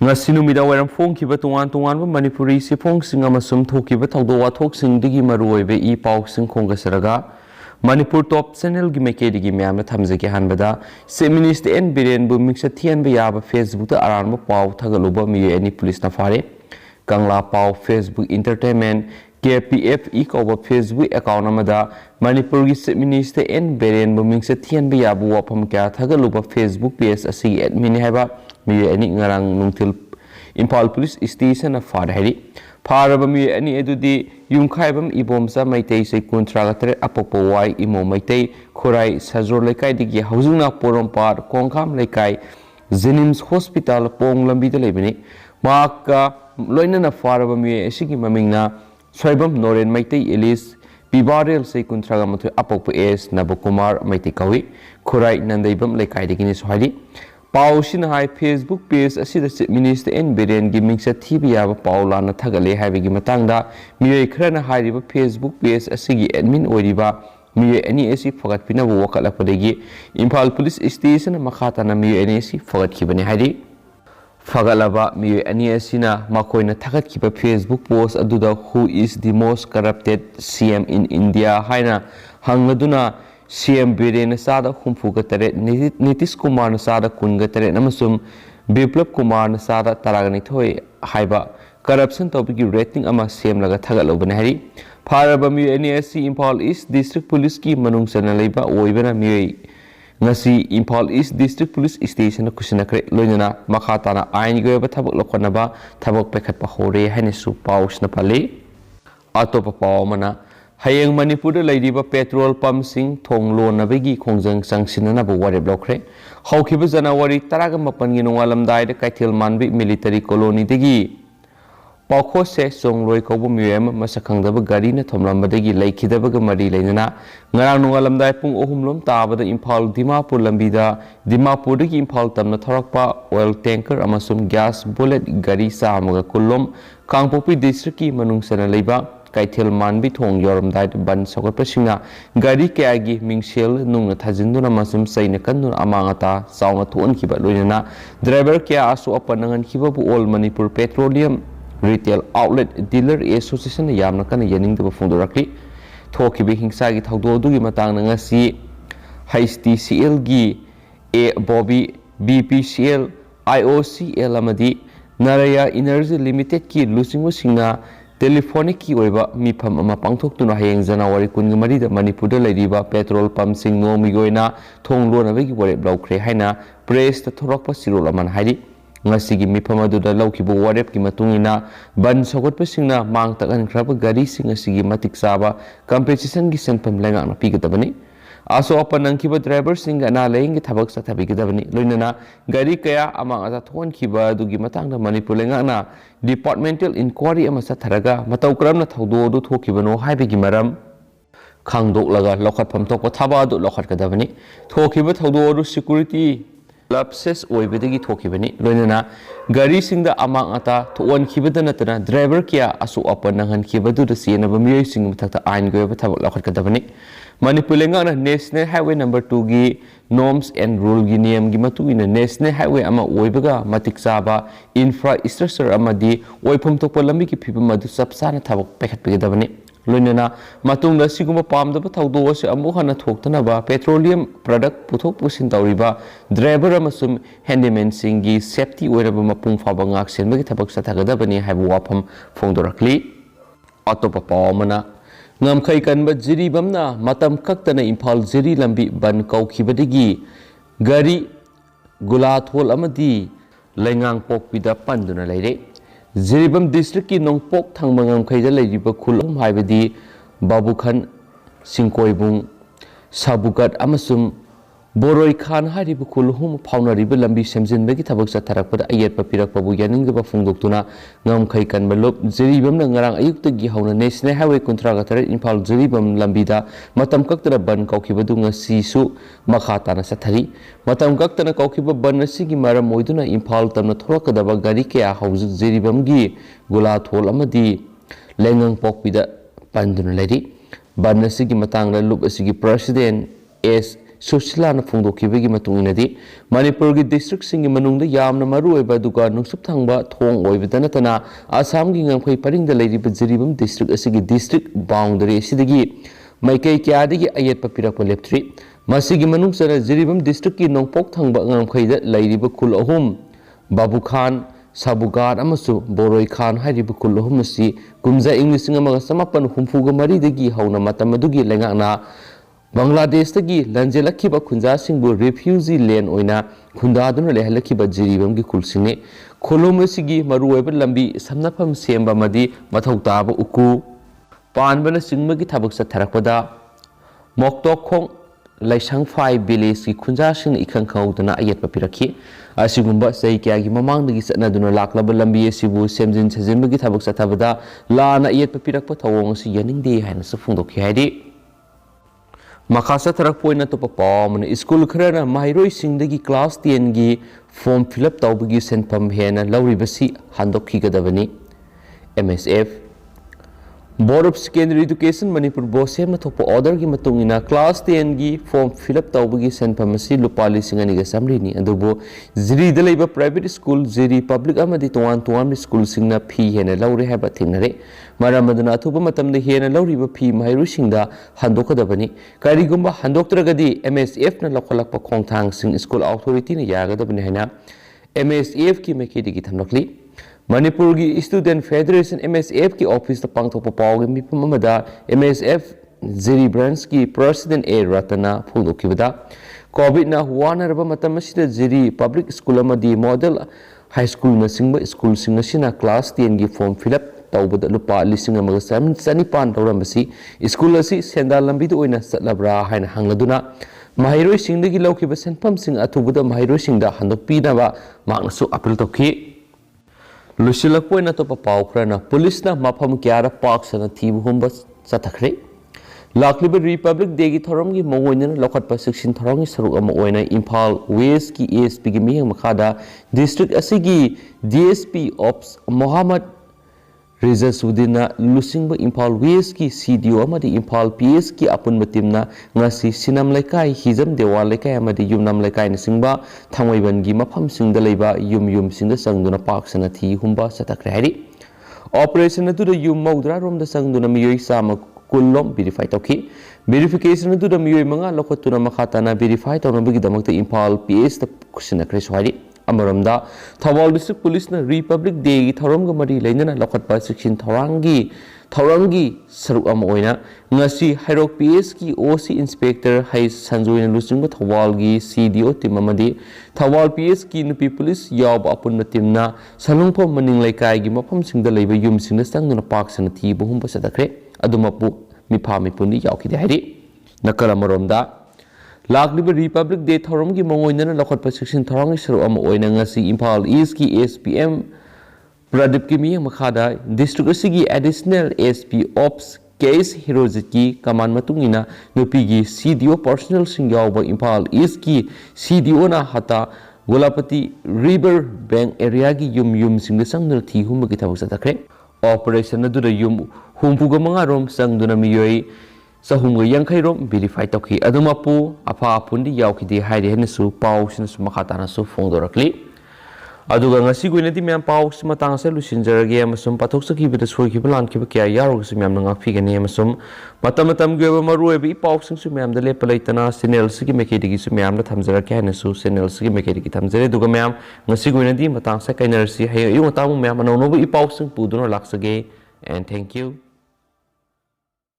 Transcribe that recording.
ngasi numida wairam phongkiba tongan manipuri siphongsing amasum thokiba thawdo wathoksingdigi maruoibe I pausing khongasaraga Manipur Top Channel gi mekedi gi myamna thamjage hanbada Seminist en biren bu mingsa thian ba yaba Facebook da aran pau thagaluba mi ani police na fare Kangla pau Facebook Entertainment KPF ikoba Facebook account amada Manipur gi Seminist en biren bu mingsa thian ba yabu wapam kya thagaluba Facebook page asi admin haiba mi ani ngarang nungtil imphal police station na fare hari Faraba mi ani edudi yumkhaibam ibomsa maitei sei kuntragatre apokpo wai imo maitei khorai sajor lekai digi haujungna porompar kongkham lekai Jennings Hospital pong lambi de lebini maka loinana faraba mi esigi mamingna soibam noren maitei elis Bibarel sei kuntraga mathu apokpo es nabokumar maitei kawi khorai nandaibam lekai digi ni sohari Pausin hai Facebook page asida Minister en Biren gi mingsa thibi yaba paulana thagale haibigi matangda miye khrana hairiba Facebook page asigi admin oiriba miye ani esi fagat pinabu wakalakpadegi Imphal Police Station makhatana miye ani esi fagat khibani hairi fagalaba miye ani esina makoina thagat khiba Facebook post aduda who is the most corrupted CM in India haina hangaduna CM Biren Sada Humfugatare, Nitish Kumar Sada Kungatare, Namasum, Biplop Kumar Sada Taraganitoy, Haiba, corruption topic rating ama CM Lagatagalobanari, Parabami NSC Imphal East District Police Ki Manung Sanaleba, Oibana Mui Nasi Imphal East District Police Station Kusinakre, Lunana, Makatana, Aingo Tabok Lokanaba, Tabok Pekat Pahore, Hanisu Paus Napale, Atopa Paumana. Hayang Manipur ladiba petrol pump sing thong loan nabegi khongjang sangsinana bu ware blokre hawkiba January taraga mapan gi nongalam dai de kaithil manbi military colony degi pakho se songloi kobu myem masakhangda ba gari na thomlamba degi laikhidaba ga mari leinana ngarang nongalam dai pung ohumlom tabada Imphal Dimapur lambida Dimapur degi Imphal tamna thorakpa oil tanker amasum gas bullet gari samaga kullom Kangpopi district ki manung sana leiba Kaithil manbi thong yoram dai ban sokat pasingna gari kayagi mingshel nungna thajinduna masum saina kanun amangata saunga thuan khiba loinana driver kya asu apanangan khiba bu all Manipur Petroleum Retail Outlet Dealer Association yamna kana yaning de phungdorakli thokibi hingsa gi thawdo dugi matang na ngasi HTCL gi A Bobby BPCL IOCL amadi Naraya Energy Limited ki lusingo singna Telephonic ki oiba mifam ama pangthoktuna hayeng January 13 da Manipur da laidiba petrol pump sing no migoina thonglo na begi ware blokre haina press ta thorakpa sirol aman hairi ngasigi mifam adu da laukibo warep ki matungina ban sokotpa singna mang takan khraba gari sing asigi matik saba competition gi senpam lenga na pigadabani aso apanang kiba driver sing ana leng gi thabak sa thabi gidabani loinana gari kaya amang ata thon kiba dugi matang da Manipur lenga na departmental inquiry ama sa tharaga matau kram na thawdo du thokibano haibegi maram khangdok laga lokhat pham thok thaba du lokhat kadabani thokiba thawdo du security lapses oibedegi thokibani loinana gari singda amang ata thon kibada natana driver kya asu apanang han kibadu da siena bamiyoi sing mathakta ain goeba thabak lokhat kadabani Manipur lenga na National Highway number 2 gi norms and rule gi niyam gi matungina National Highway ama oibaga matik saba infrastructure amadi oiphum tokpa lambi ki phibam madu sapsana thabak pekhat pegedabani loinana matungda siguma pamdaba thawdo ase amu hana thoktana ba petroleum product puthok pusin tawriba driver amasum handyman singi safety oiraba mapung phaba ngak senbagi thabak sathagadabani haibu wafam phongdorakli atopa pawmana Ngamkai kanba Jiri bamna Matam kaktana Imphal Jiri lambi ban kaukibadigi gari gulathol amadi lengang pokpida panduna leire Jiri bam district ki nongpok thangma ngamkai da leiriba khulom haibadi Babukhan Singkoibung Sabugat amasum Boroi Khan haribu kulhum faunariba lambi semjinbagi thabak satharakpada ayetpa pirakpabu yaningba phungdoktuna ngamkai kanba lop Jiribam na ngarang ayukta gi hauna National Highway kuntragatare Imphal Jiribam lambida matam kaktana ban kaukibadu ngasi su makhatana sathari matam kaktana kaukiba ban asigi maram oiduna Imphal tamna thorakadaba gari kya haujuk Jiribam gi gulathol amadi lengang pokpida panduna lari ban asigi matangla lup asigi president S Sosilana Fondokibi Matunadi, Manipur district singing Manung the Yam Namaru by Duga Nusuk Tangba, Tong Oividanatana, Assam Gingham paring the Lady Baziribum district Asigi district boundary Sidigi, Maike Kiadi Ayet Papira Poleptri, Masigi Manung Sara Ziribum district in Nongpok Tangba Ngamkai, Lady Bakul Ahum, Babu Khan, Sabugar Amasu, Boroi Khan, Haribukul Humasi, Gumza English Samapan Humfuga Mari de Gi, Hauna Matamadugi Lengana, Bangladesh Tagi, Lanjela Kiba Kunza Singbu, refugee lane oina, Kundadun Lehalakiba Jiribam Gikulsine, Kolomusigi, Marueba Lambi, Samnapam Semba Madi, Matautaba Uku, Panbana Singmagi Tabuksa Tarapada, Moktok Kong, Laishang 5 village ki khunjasing ikhang khauduna ayet papiraki asigumba sei kyagi mamangdagi satnaduna laklaba lambi asibu semjin sajinbagi thabak sathabada lana ayet papirakpa thawong si yaningde haina sa phungdokhi haidi makasa tharak poina to papam school kharana mairoi singdagi class 10 gi form fill up tawbagi senpam hena lawribasi handokhi gadabani MSF Board of Secondary Education Manipur Bosem Topo order gi matungina class 10 gi form fill up tawbagi senpamasi lupali singani samrini adubo Jiri dalaiba private school Jiri public amadi tuan school singna phi hena lawre haba thingnare maramaduna thuba matamda hena lawriba phi mairu singda handokadabani karigumba handoktragadi MSF na lokhalakpa khongthang sing school authority na yagadabani haina MSF ki mekedi gi thamlakli Manipur ki Student Federation MSF ki office ta pangthokpa pawgi mipum amada MSF Jiri branch ki president A Ratana phudokibada COVID na huanaraba matam asida Jiri public school amadi model high school na singba school singa sina class 10 gi form fill up tawbada lupa lising amaga sanipan tawrambasi school asi senda lambi do oina satlabra haina hangladuna mahiroi singdagi lawkiba senpam sing athubuda mahiroi singda handok pinaba maknasu appeal tokhi Lusilak po na to papawkra na police na mapam kyara park sa nathibu humba sa takre. Lakliba Republic Day ki thoram ki mawoina na lokat pa section thorong saruk ama oina imphal west ki ASP ki mihang makada district asigi DSP Ops Muhammad Reza Sudina lusingba imphal west ki CDO amadi imphal PS ki apun matimna ngasi sinam laikai hizam dewa laikai amadi yumnam laikai na singba thangwaiban gi mafam singda leiba yum singda sangduna park sana thi humba satakre hari operation atu da yum maudra rom da sangduna miyoi sama kullom verify tokhi verification atu da miyoi manga lokotuna makhatana verify tawna bigi damakta imphal PS ta kusina kre swari Amaramda, Thawal District Police na Republic Day Tharam Gamari Lena Lokat section Tharangi Saruk Amoina, Nasi Hirok PS ki OC Inspector Hai Sanjoin Lusunga Thawalgi CDO Timamadi, Thawal PS ki Nupi Police Yob upon the Timna, Salungpo Maning Laikai Gimapam Sing the Labor Yum Sing the Stanguna Parks and the Tea Buhumba Satakre, Adumapu, Mipami Pundi Yauki Hari, Nakalamaramda. Lakliba Republic Day Thoram ki mangoina na lokot pa section thorang isaro ama oina ngasi Imphal East ki SPM Pradip ki mi makhada district asigi additional SP Ops Case Hirojit ki command matungina nupi gi CDO personal singyaw ba Imphal East ki CDO na hata Golapati River Bank area gi yum sing sang na thi hum gi thabak satakre operation na du da yum humpuga mga rom sang du na miyoi Sahunga Yankai Rom verify Toki Adumapu, Apa Pundi Yaukidi Hide Hensu, Paus and Sumakatana so Fondorakli. Aduga Siguinity Man Paus Matang Solution Game, some Patoxaki with the Swokibalan Kibakia Yarosimiam Figan Yamasum, Matamatam Gavamaru, Paus and Sumiam, the Lepalatana, Senel Sigimaki Sumiam, the Tamzera Canasu, Senel Sigimaki Tamzere Dugamam, Nasiguinity, Matang Sakanarsi, Hey, you want Mam, and no Paus and Pudun or Laxagay, and thank you.